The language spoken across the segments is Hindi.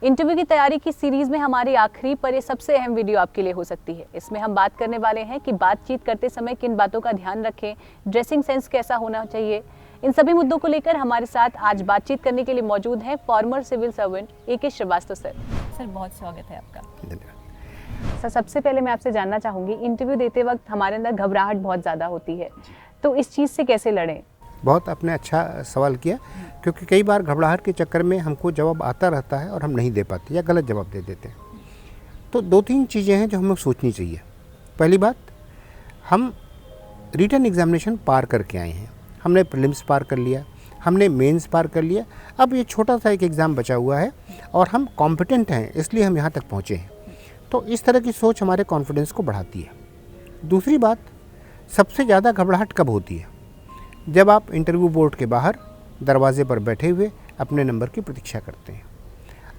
इंटरव्यू की तैयारी की सीरीज में हमारी आखिरी पर ये सबसे अहम वीडियो आपके लिए हो सकती है। इसमें हम बात करने वाले हैं कि बातचीत करते समय किन बातों का ध्यान रखें, ड्रेसिंग सेंस कैसा होना चाहिए। इन सभी मुद्दों को लेकर हमारे साथ आज बातचीत करने के लिए मौजूद हैं former civil servant AK Srivastava sir. Sir बहुत स्वागत है आपका। धन्यवाद। सर सबसे पहले मैं आपसे जानना चाहूँगी, इंटरव्यू देते वक्त हमारे अंदर घबराहट बहुत ज़्यादा होती है, तो इस चीज़ से कैसे लड़ें? बहुत आपने अच्छा सवाल किया, क्योंकि कई बार घबराहट के चक्कर में हमको जवाब आता रहता है और हम नहीं दे पाते या गलत जवाब दे देते हैं। तो 2-3 चीज़ें हैं जो हमें सोचनी चाहिए। पहली बात, हम रिटन एग्जामिनेशन पार करके आए हैं, हमने प्रीलिम्स पार कर लिया, हमने मेंस पार कर लिया, अब ये छोटा सा एक एग्ज़ाम बचा हुआ है और हम कॉम्पिटेंट हैं, इसलिए हम यहाँ तक पहुँचे हैं। तो इस तरह की सोच हमारे कॉन्फिडेंस को बढ़ाती है। दूसरी बात, सबसे ज़्यादा घबराहट कब होती है? जब आप इंटरव्यू बोर्ड के बाहर दरवाजे पर बैठे हुए अपने नंबर की प्रतीक्षा करते हैं।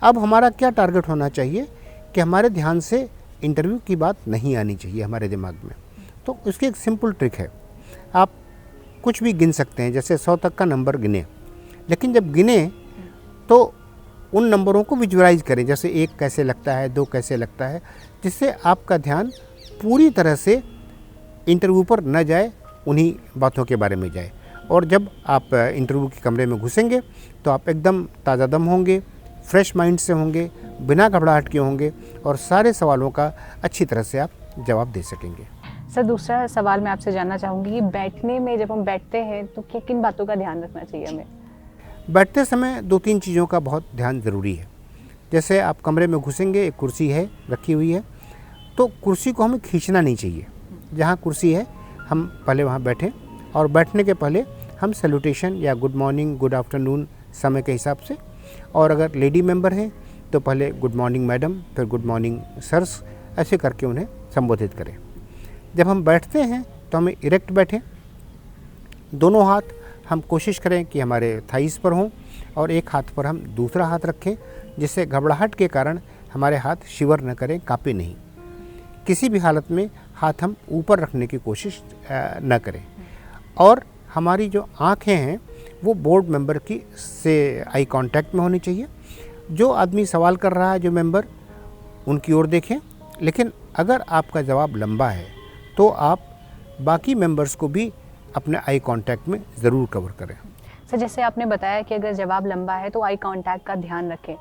अब हमारा क्या टारगेट होना चाहिए कि हमारे ध्यान से इंटरव्यू की बात नहीं आनी चाहिए हमारे दिमाग में। तो इसकी एक सिंपल ट्रिक है, आप कुछ भी गिन सकते हैं, जैसे 100 तक का नंबर गिने, लेकिन जब गिने तो उन नंबरों को विजुअलाइज करें, जैसे 1 कैसे लगता है, 2 कैसे लगता है, जिससे आपका ध्यान पूरी तरह से इंटरव्यू पर न जाए, उन्हीं बातों के बारे में जाए। और जब आप इंटरव्यू के कमरे में घुसेंगे तो आप एकदम ताज़ा दम होंगे, फ्रेश माइंड से होंगे, बिना घबराहट के होंगे और सारे सवालों का अच्छी तरह से आप जवाब दे सकेंगे। सर दूसरा सवाल मैं आपसे जानना चाहूँगी कि बैठने में जब हम बैठते हैं तो किन बातों का ध्यान रखना चाहिए हमें? बैठते समय 2-3 चीज़ों का बहुत ध्यान ज़रूरी है। जैसे आप कमरे में घुसेंगे, एक कुर्सी है रखी हुई है, तो कुर्सी को हमें खींचना नहीं चाहिए। जहाँ कुर्सी है हम पहले वहाँ बैठें और बैठने के पहले हम सैल्यूटेशन या गुड मॉर्निंग, गुड आफ्टरनून समय के हिसाब से, और अगर लेडी मेंबर हैं तो पहले गुड मॉर्निंग मैडम, फिर गुड मॉर्निंग सर्स, ऐसे करके उन्हें संबोधित करें। जब हम बैठते हैं तो हमें इरेक्ट बैठें, दोनों हाथ हम कोशिश करें कि हमारे थाइस पर हों और एक हाथ पर हम दूसरा हाथ रखें, जिससे घबराहट के कारण हमारे हाथ शिवर न करें, कांपे नहीं। किसी भी हालत में हाथ हम ऊपर रखने की कोशिश न करें। और हमारी जो आँखें हैं वो बोर्ड मेंबर की से आई कांटेक्ट में होनी चाहिए। जो आदमी सवाल कर रहा है, जो मेंबर, उनकी ओर देखें, लेकिन अगर आपका जवाब लंबा है तो आप बाकी मेंबर्स को भी अपने आई कांटेक्ट में ज़रूर कवर करें। सर जैसे आपने बताया कि अगर जवाब लंबा है तो आई कांटेक्ट का ध्यान रखें,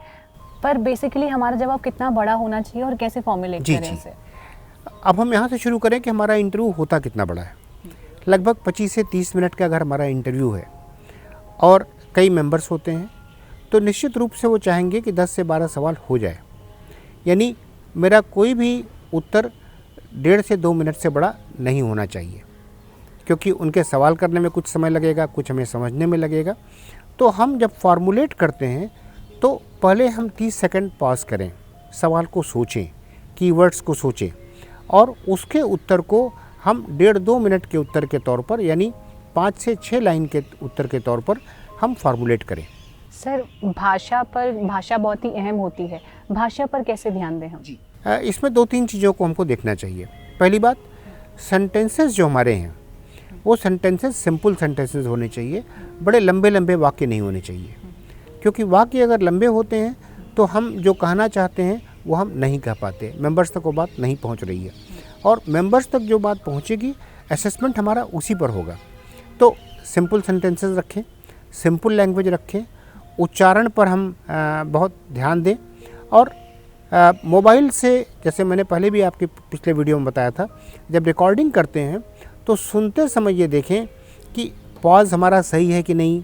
पर बेसिकली हमारा जवाब कितना बड़ा होना चाहिए और कैसे फॉर्मुलेट करें इसे? अब हम यहाँ से शुरू करें कि हमारा इंटरव्यू होता कितना बड़ा है। लगभग 25 से 30 मिनट का अगर हमारा इंटरव्यू है और कई मेंबर्स होते हैं, तो निश्चित रूप से वो चाहेंगे कि 10 से 12 सवाल हो जाए। यानी मेरा कोई भी उत्तर 1.5 से 2 मिनट से बड़ा नहीं होना चाहिए, क्योंकि उनके सवाल करने में कुछ समय लगेगा, कुछ हमें समझने में लगेगा। तो हम जब फॉर्मुलेट करते हैं तो पहले हम 30 सेकंड पॉज करें, सवाल को सोचें, कीवर्ड्स को सोचें और उसके उत्तर को हम 1.5-2 मिनट के उत्तर के तौर पर, यानी 5 से 6 लाइन के उत्तर के तौर पर हम फॉर्मुलेट करें। सर भाषा बहुत ही अहम होती है, भाषा पर कैसे ध्यान दें हम? इसमें 2-3 चीज़ों को हमको देखना चाहिए। पहली बात, सेंटेंसेस जो हमारे हैं वो सेंटेंसेस सिंपल सेंटेंसेस होने चाहिए, बड़े लंबे लंबे वाक्य नहीं होने चाहिए, क्योंकि वाक्य अगर लंबे होते हैं तो हम जो कहना चाहते हैं वो हम नहीं कह पाते, मेंबर्स तक वो बात नहीं पहुंच रही है, और मेंबर्स तक जो बात पहुंचेगी असेसमेंट हमारा उसी पर होगा। तो सिंपल सेंटेंसेस रखें, सिंपल लैंग्वेज रखें, उच्चारण पर हम बहुत ध्यान दें। और मोबाइल से, जैसे मैंने पहले भी आपके पिछले वीडियो में बताया था, जब रिकॉर्डिंग करते हैं तो सुनते समय ये देखें कि पॉज हमारा सही है कि नहीं,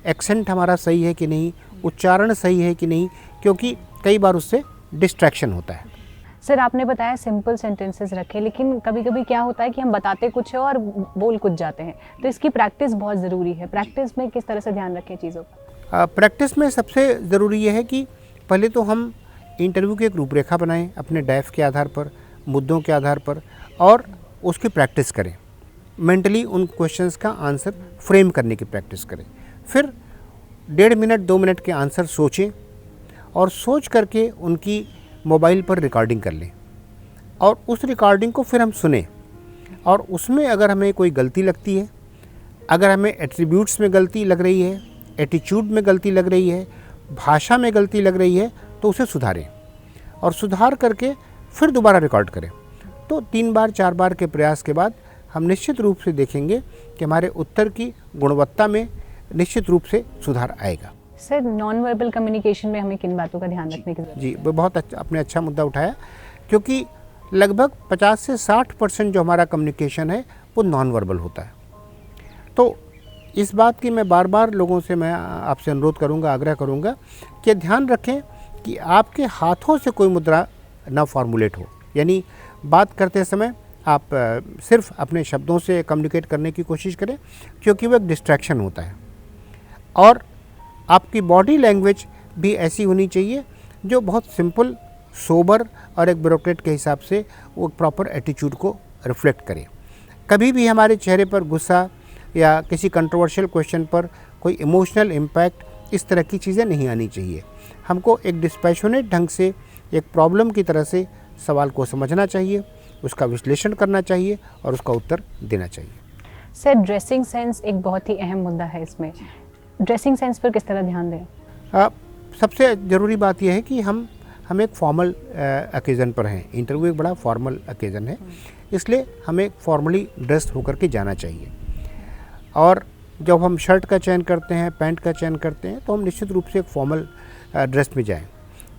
एक्सेंट हमारा सही है कि नहीं, उच्चारण सही है कि नहीं, क्योंकि कई बार उससे डिस्ट्रैक्शन होता है। सर आपने बताया सिंपल सेंटेंसेस रखें, लेकिन कभी कभी क्या होता है कि हम बताते कुछ है और बोल कुछ जाते हैं, तो इसकी प्रैक्टिस बहुत ज़रूरी है। प्रैक्टिस में किस तरह से ध्यान रखें चीज़ों का? प्रैक्टिस में सबसे ज़रूरी ये है कि पहले तो हम इंटरव्यू की एक रूपरेखा बनाएं अपने डाइफ के आधार पर, मुद्दों के आधार पर, और उसकी प्रैक्टिस करें। मेंटली उन क्वेश्चंस का आंसर फ्रेम करने की प्रैक्टिस करें। फिर 1.5 मिनट 2 मिनट के आंसर सोचें और सोच करके उनकी मोबाइल पर रिकॉर्डिंग कर लें, और उस रिकॉर्डिंग को फिर हम सुने, और उसमें अगर हमें कोई गलती लगती है, अगर हमें एट्रीब्यूट्स में गलती लग रही है, एटीट्यूड में गलती लग रही है, भाषा में गलती लग रही है, तो उसे सुधारें और सुधार करके फिर दोबारा रिकॉर्ड करें। तो 3 बार 4 बार के प्रयास के बाद हम निश्चित रूप से देखेंगे कि हमारे उत्तर की गुणवत्ता में निश्चित रूप से सुधार आएगा। सर, नॉन वर्बल कम्युनिकेशन में हमें किन बातों का ध्यान रखने की जरूरत है? जी, वो बहुत आपने अच्छा मुद्दा उठाया, क्योंकि लगभग 50 से 60% जो हमारा कम्युनिकेशन है वो नॉन वर्बल होता है। तो इस बात की मैं बार बार लोगों से मैं आपसे अनुरोध करूंगा, आग्रह करूंगा कि ध्यान रखें कि आपके हाथों से कोई मुद्रा ना फॉर्मुलेट हो। यानी बात करते समय आप सिर्फ अपने शब्दों से कम्युनिकेट करने की कोशिश करें, क्योंकि वो एक डिस्ट्रैक्शन होता है। और आपकी बॉडी लैंग्वेज भी ऐसी होनी चाहिए जो बहुत सिंपल, सोबर और एक ब्यूरोक्रेट के हिसाब से वो प्रॉपर एटीट्यूड को रिफ्लेक्ट करे। कभी भी हमारे चेहरे पर गुस्सा या किसी कंट्रोवर्शियल क्वेश्चन पर कोई इमोशनल इम्पैक्ट, इस तरह की चीज़ें नहीं आनी चाहिए। हमको एक डिस्पैशनेट ढंग से एक प्रॉब्लम की तरह से सवाल को समझना चाहिए, उसका विश्लेषण करना चाहिए और उसका उत्तर देना चाहिए। सर, ड्रेसिंग सेंस एक बहुत ही अहम मुद्दा है। इसमें ड्रेसिंग सेंस पर किस तरह ध्यान दें? सबसे ज़रूरी बात यह है कि हम एक फॉर्मल ओकेज़न पर हैं। इंटरव्यू एक बड़ा फॉर्मल ओकेज़न है, इसलिए हमें फॉर्मली ड्रेस्ड होकर के जाना चाहिए। और जब हम शर्ट का चयन करते हैं, पैंट का चयन करते हैं, तो हम निश्चित रूप से एक फॉर्मल ड्रेस में जाएं।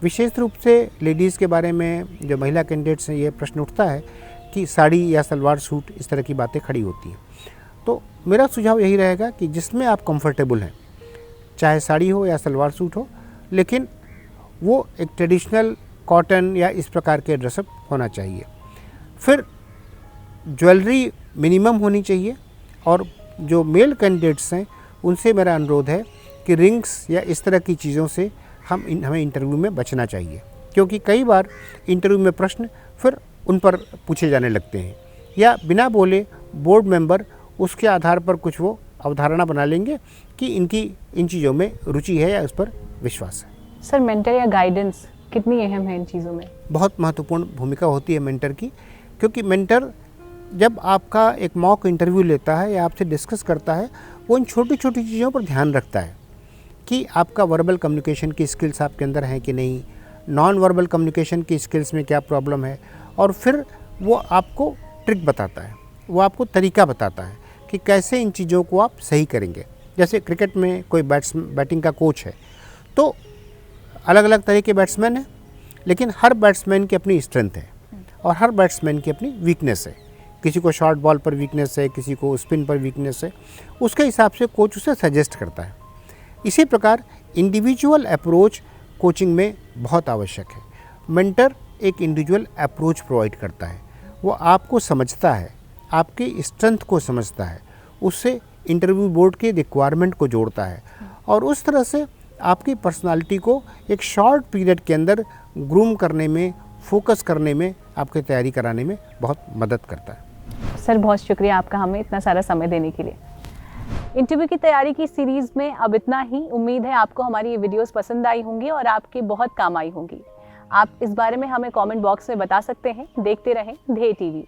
विशेष रूप से लेडीज़ के बारे में जो महिला कैंडिडेट्स हैं, ये प्रश्न उठता है कि साड़ी या सलवार सूट, इस तरह की बातें खड़ी होती हैं। तो मेरा सुझाव यही रहेगा कि जिसमें आप कंफर्टेबल हैं, चाहे साड़ी हो या सलवार सूट हो, लेकिन वो एक ट्रेडिशनल कॉटन या इस प्रकार के ड्रेसअप होना चाहिए। फिर ज्वेलरी मिनिमम होनी चाहिए। और जो मेल कैंडिडेट्स हैं, उनसे मेरा अनुरोध है कि रिंग्स या इस तरह की चीज़ों से हमें इंटरव्यू में बचना चाहिए, क्योंकि कई बार इंटरव्यू में प्रश्न फिर उन पर पूछे जाने लगते हैं, या बिना बोले बोर्ड मेंबर उसके आधार पर कुछ वो अवधारणा बना लेंगे कि इनकी इन चीज़ों में रुचि है या उस पर विश्वास है। सर, मेंटर या गाइडेंस कितनी अहम है इन चीज़ों में? बहुत महत्वपूर्ण भूमिका होती है मेंटर की, क्योंकि मेंटर जब आपका एक मॉक इंटरव्यू लेता है या आपसे डिस्कस करता है, वो इन छोटी छोटी चीज़ों पर ध्यान रखता है कि आपका वर्बल कम्युनिकेशन की स्किल्स आपके अंदर हैं कि नहीं, नॉन वर्बल कम्युनिकेशन की स्किल्स में क्या प्रॉब्लम है, और फिर वो आपको ट्रिक बताता है, वो आपको तरीका बताता है कि कैसे इन चीज़ों को आप सही करेंगे। जैसे क्रिकेट में कोई बैटिंग का कोच है, तो अलग अलग तरह के बैट्समैन हैं, लेकिन हर बैट्समैन की अपनी स्ट्रेंथ है और हर बैट्समैन की अपनी वीकनेस है। किसी को शॉर्ट बॉल पर वीकनेस है, किसी को स्पिन पर वीकनेस है, उसके हिसाब से कोच उसे सजेस्ट करता है। इसी प्रकार इंडिविजुअल अप्रोच कोचिंग में बहुत आवश्यक है। मेंटर एक इंडिविजुअल अप्रोच प्रोवाइड करता है, वो आपको समझता है, आपकी स्ट्रेंथ को समझता है, उससे इंटरव्यू बोर्ड के रिक्वायरमेंट को जोड़ता है और उस तरह से आपकी पर्सनालिटी को एक शॉर्ट पीरियड के अंदर ग्रूम करने में, फोकस करने में, आपकी तैयारी कराने में बहुत मदद करता है। सर, बहुत शुक्रिया आपका हमें इतना सारा समय देने के लिए। इंटरव्यू की तैयारी की सीरीज़ में अब इतना ही। उम्मीद है आपको हमारी ये वीडियोस पसंद आई होंगी और आपके बहुत काम आई होंगी। आप इस बारे में हमें कमेंट बॉक्स में बता सकते हैं। देखते रहें ध्येय टीवी।